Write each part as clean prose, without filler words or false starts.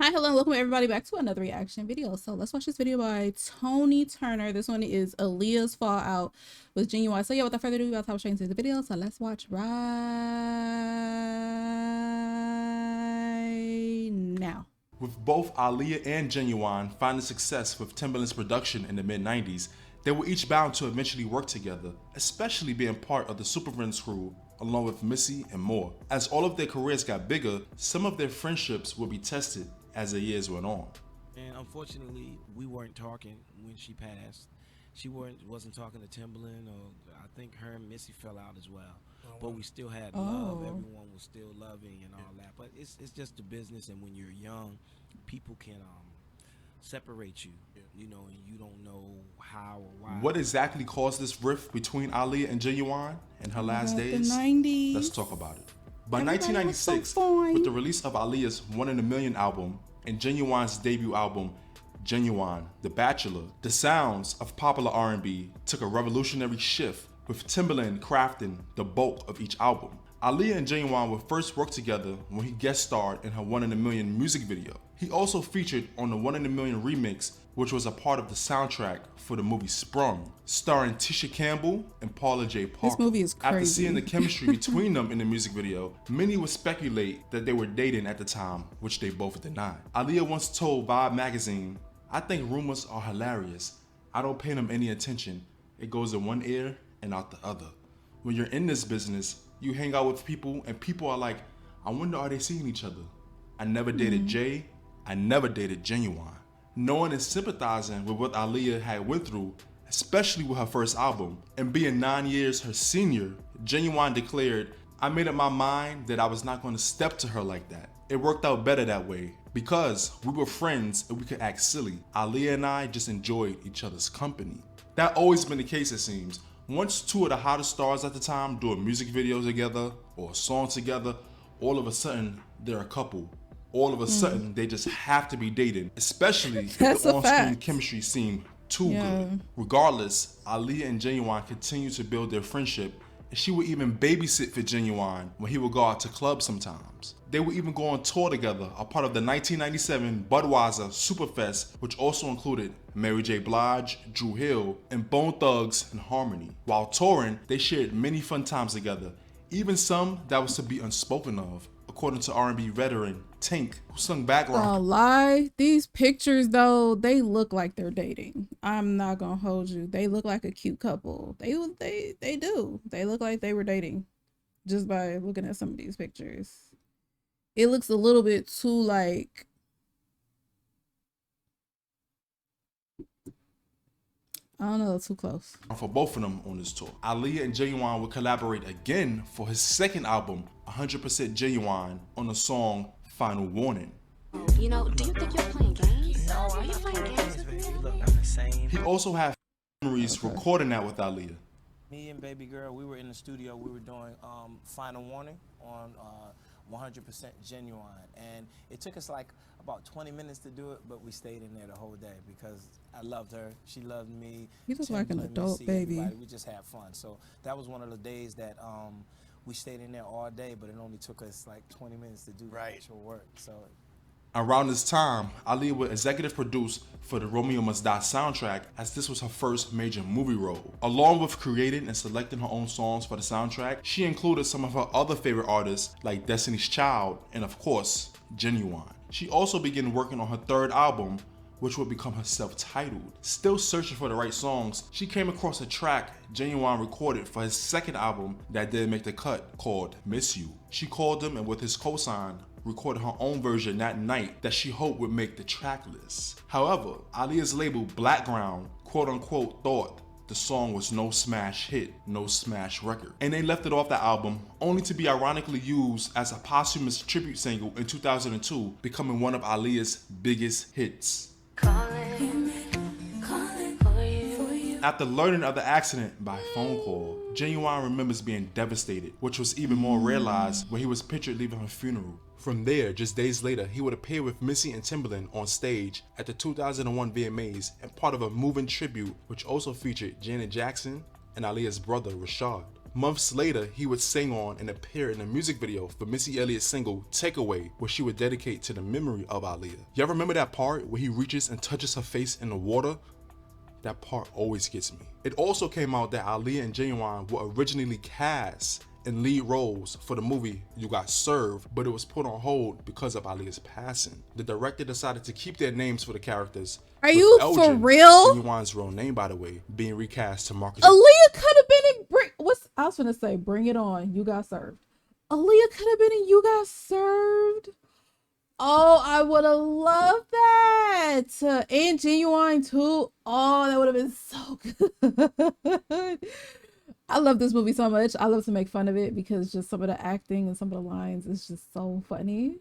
Hi, hello, and welcome everybody back to another reaction video. So let's watch this video by Tony Turner. This one is Aaliyah's Fallout with Ginuwine. So yeah, without further ado, we're about to hop straight into the video. So let's watch right now. With both Aaliyah and Ginuwine finding success with Timbaland's production in the mid-90s, they were each bound to eventually work together, especially being part of the Super Friends crew along with Missy and more. As all of their careers got bigger, some of their friendships would be tested as the years went on. And unfortunately, we weren't talking when she passed. She wasn't talking to Timbaland, or I think her and Missy fell out as well. But we still had love. Everyone was still loving and all that. But it's just the business, and when you're young, people can separate you, you know, and you don't know how or why. What exactly caused this rift between Aaliyah and Ginuwine in her last days? The 90s. Let's talk about it. By 1996, with the release of Aaliyah's One in a Million album and Ginuwine's debut album, Ginuwine, The Bachelor, the sounds of popular R&B took a revolutionary shift, with Timbaland crafting the bulk of each album. Aaliyah and Ginuwine would first work together when he guest starred in her One in a Million music video. He also featured on the One in a Million remix, which was a part of the soundtrack for the movie Sprung, starring Tisha Campbell and Paula J. Parker. This movie is crazy. After seeing the chemistry between them in the music video, many would speculate that they were dating at the time, which they both denied. Aaliyah once told Vibe magazine, "I think rumors are hilarious. I don't pay them any attention. It goes in one ear and out the other. When you're in this business, you hang out with people and people are like, I wonder are they seeing each other? I never dated Jay. I never dated Ginuwine." Knowing and sympathizing with what Aaliyah had went through, especially with her first album, and being 9 years her senior, Ginuwine declared, "I made up my mind that I was not going to step to her like that. It worked out better that way because we were friends and we could act silly. Aaliyah and I just enjoyed each other's company." That always been the case, it seems. Once two of the hottest stars at the time doing music videos together or a song together, all of a sudden they're a couple. All of a sudden they just have to be dating, especially if the on-screen chemistry seemed too good. Regardless, Aaliyah and Ginuwine continued to build their friendship, and she would even babysit for Ginuwine when he would go out to clubs sometimes. They would even go on tour together, a part of the 1997 Budweiser Superfest, which also included Mary J. Blige, Drew Hill, and Bone Thugs and Harmony. While touring, they shared many fun times together, even some that was to be unspoken of, according to R&B veteran Tink, who sung background. I'll lie, these pictures though, they look like they're dating. I'm not gonna hold you. They look like a cute couple. They do. They look like they were dating just by looking at some of these pictures. It looks a little bit too like, I don't know, too close. For both of them on this tour. Aaliyah and Ginuwine would collaborate again for his second album, 100% Ginuwine, on the song Final Warning. You know, do you think you're playing games? No, are you playing games with me? Look, I'm the same. He also had memories recording that with Aaliyah. Me and baby girl, we were in the studio. We were doing Final Warning on 100% Ginuwine, and it took us like about 20 minutes to do it, but we stayed in there the whole day because I loved her, she loved me. You look like an adult baby. Everybody. We just had fun. So that was one of the days that we stayed in there all day, but it only took us like 20 minutes to do the actual work. So around this time, Aaliyah would executive produce for the Romeo Must Die soundtrack, as this was her first major movie role. Along with creating and selecting her own songs for the soundtrack, she included some of her other favorite artists like Destiny's Child and of course, Ginuwine. She also began working on her third album, which would become her self-titled. Still searching for the right songs, she came across a track Ginuwine recorded for his second album that didn't make the cut, called Miss You. She called him and with his cosign, recorded her own version that night that she hoped would make the track list. However, Aaliyah's label Blackground quote-unquote thought the song was no smash hit, no smash record, and they left it off the album, only to be ironically used as a posthumous tribute single in 2002, becoming one of Aaliyah's biggest hits. After learning of the accident by phone call, Ginuwine remembers being devastated, which was even more realized when he was pictured leaving her funeral. From there, just days later, he would appear with Missy and Timbaland on stage at the 2001 VMAs and part of a moving tribute which also featured Janet Jackson and Aaliyah's brother Rashad. Months later, he would sing on and appear in a music video for Missy Elliott's single Takeaway, where she would dedicate to the memory of Aaliyah. Y'all remember that part where he reaches and touches her face in the water? That part always gets me. It also came out that Aaliyah and Ginuwine were originally cast in lead roles for the movie You Got Served, but it was put on hold because of Aaliyah's passing. The director decided to keep their names for the characters. Are you for real? Ginuwine's real name, by the way, being recast to Marcus. Aaliyah could have been in I was gonna say, Bring It On, You Got Served. Aaliyah could have been in You Got Served. Oh, I would have loved that. And Ginuwine too. Oh, that would have been so good. I love this movie so much. I love to make fun of it because just some of the acting and some of the lines is just so funny.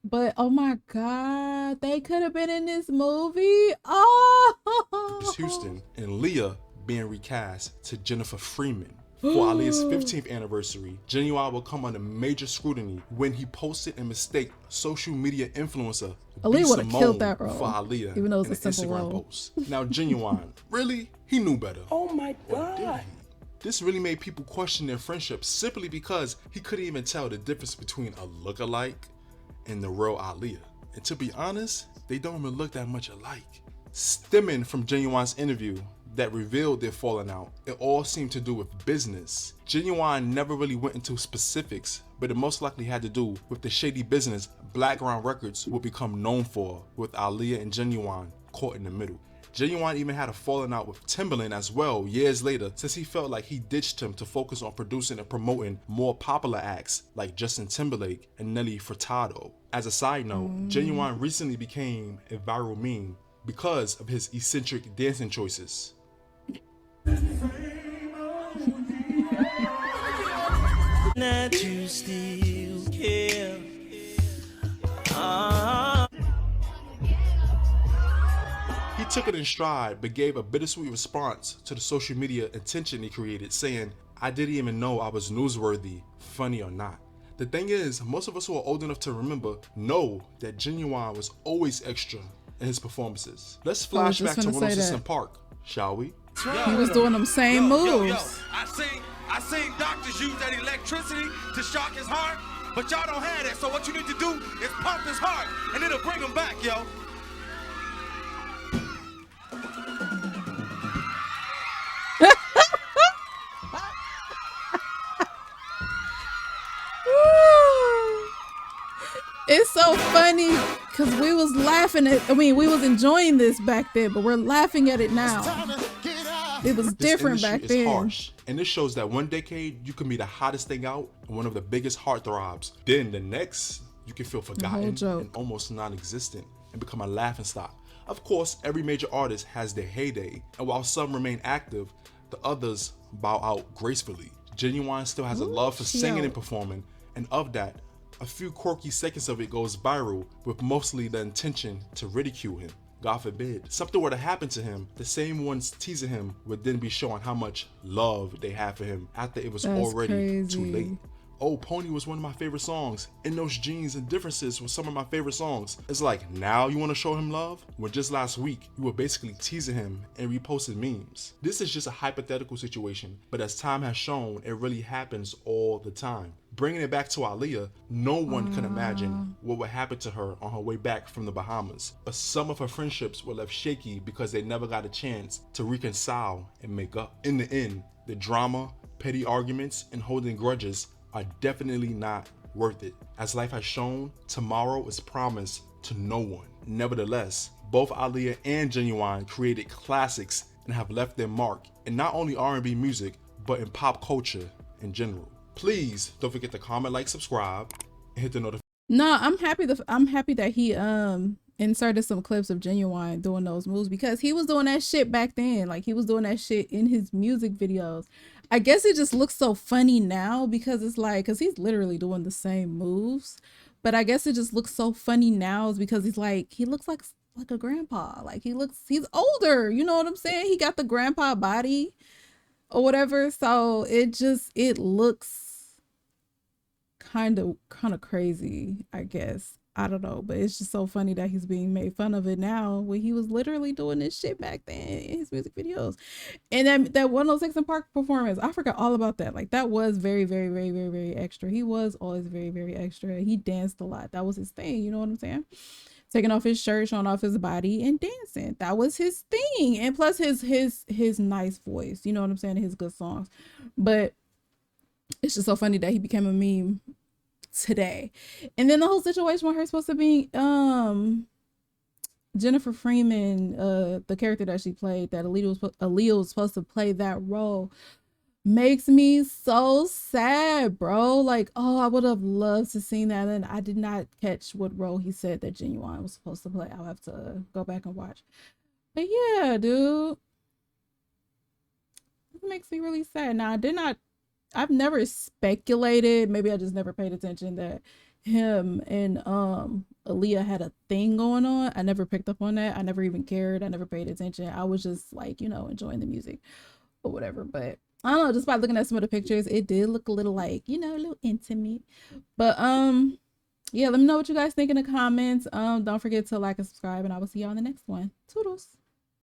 But oh my God, they could have been in this movie. Oh, Houston and Leah being recast to Jennifer Freeman. For Aaliyah's 15th anniversary, Ginuwine will come under major scrutiny when he posted and mistake social media influencer Aaliyah would have killed that role for Aaliyah, even though it's a in simple Instagram role. post. Now Ginuwine, really? He knew better. Oh my Or did God. he? This really made people question their friendship simply because he couldn't even tell the difference between a look-alike and the real Aaliyah. And to be honest, they don't even look that much alike. Stemming from Ginuwine's interview that revealed their falling out, it all seemed to do with business. Ginuwine never really went into specifics, but it most likely had to do with the shady business Blackground Records would become known for, with Aaliyah and Ginuwine caught in the middle. Ginuwine even had a falling out with Timbaland as well years later, since he felt like he ditched him to focus on producing and promoting more popular acts like Justin Timberlake and Nelly Furtado. As a side note, Ginuwine recently became a viral meme because of his eccentric dancing choices. That you still care. He took it in stride, but gave a bittersweet response to the social media attention he created, saying, "I didn't even know I was newsworthy, funny or not." The thing is, most of us who are old enough to remember know that Ginuwine was always extra in his performances. Let's flash back to 106 & Park, shall we? He was doing them same moves. I seen doctors use that electricity to shock his heart, but y'all don't have that. So what you need to do is pump his heart, and it'll bring him back, yo. It's so funny because we was laughing at, we was enjoying this back then, but we're laughing at it now. It was different back then. Harsh, and this shows that one decade you can be the hottest thing out and one of the biggest heartthrobs. Then the next, you can feel forgotten and almost non-existent and become a laughingstock. Of course, every major artist has their heyday, and while some remain active, the others bow out gracefully. Ginuwine still has a love for singing and performing, and of that, a few quirky seconds of it goes viral with mostly the intention to ridicule him. God forbid, something were to happen to him, the same ones teasing him would then be showing how much love they have for him after it was already too late. Oh, Pony was one of my favorite songs. In Those Jeans and Differences was some of my favorite songs. It's like, now you want to show him love? When just last week, you were basically teasing him and reposting memes. This is just a hypothetical situation, but as time has shown, it really happens all the time. Bringing it back to Aaliyah, no one can imagine what would happen to her on her way back from the Bahamas. But some of her friendships were left shaky because they never got a chance to reconcile and make up. In the end, the drama, petty arguments, and holding grudges are definitely not worth it. As life has shown, tomorrow is promised to no one. Nevertheless, both Aaliyah and Ginuwine created classics and have left their mark in not only R&B music, but in pop culture in general. Please don't forget to comment, like, subscribe, and hit the notification. No, I'm happy that he inserted some clips of Ginuwine doing those moves because he was doing that shit back then. Like he was doing that shit in his music videos. I guess it just looks so funny now because it's like, because he's literally doing the same moves. But I guess it just looks so funny now is because he's like, he looks like a grandpa. Like he's older. You know what I'm saying? He got the grandpa body or whatever. So it looks kind of crazy, I guess. I don't know, but it's just so funny that he's being made fun of it now when he was literally doing this shit back then in his music videos. And that 106 in Park performance, I forgot all about that. Like, that was very, very, very, very, very extra. He was always very, very extra. He danced a lot. That was his thing. You know what I'm saying? Taking off his shirt, showing off his body, and dancing. That was his thing. And plus his nice voice. You know what I'm saying? His good songs. But it's just so funny that he became a meme today. And then the whole situation with her supposed to be Jennifer Freeman, the character that she played, that Aaliyah was supposed to play that role, makes me so sad, bro. Like, oh, I would have loved to seen that. And I did not catch what role he said that Ginuwine was supposed to play. I'll have to go back and watch. But yeah, dude, it makes me really sad. Now, I've never speculated, maybe I just never paid attention, that him and Aaliyah had a thing going on. I never picked up on that. I never even cared. I never paid attention. I was just like, you know, enjoying the music or whatever. But I don't know, just by looking at some of the pictures, it did look a little like, you know, a little intimate. But yeah, let me know what you guys think in the comments. Don't forget to like and subscribe, and I will see y'all in the next one. Toodles.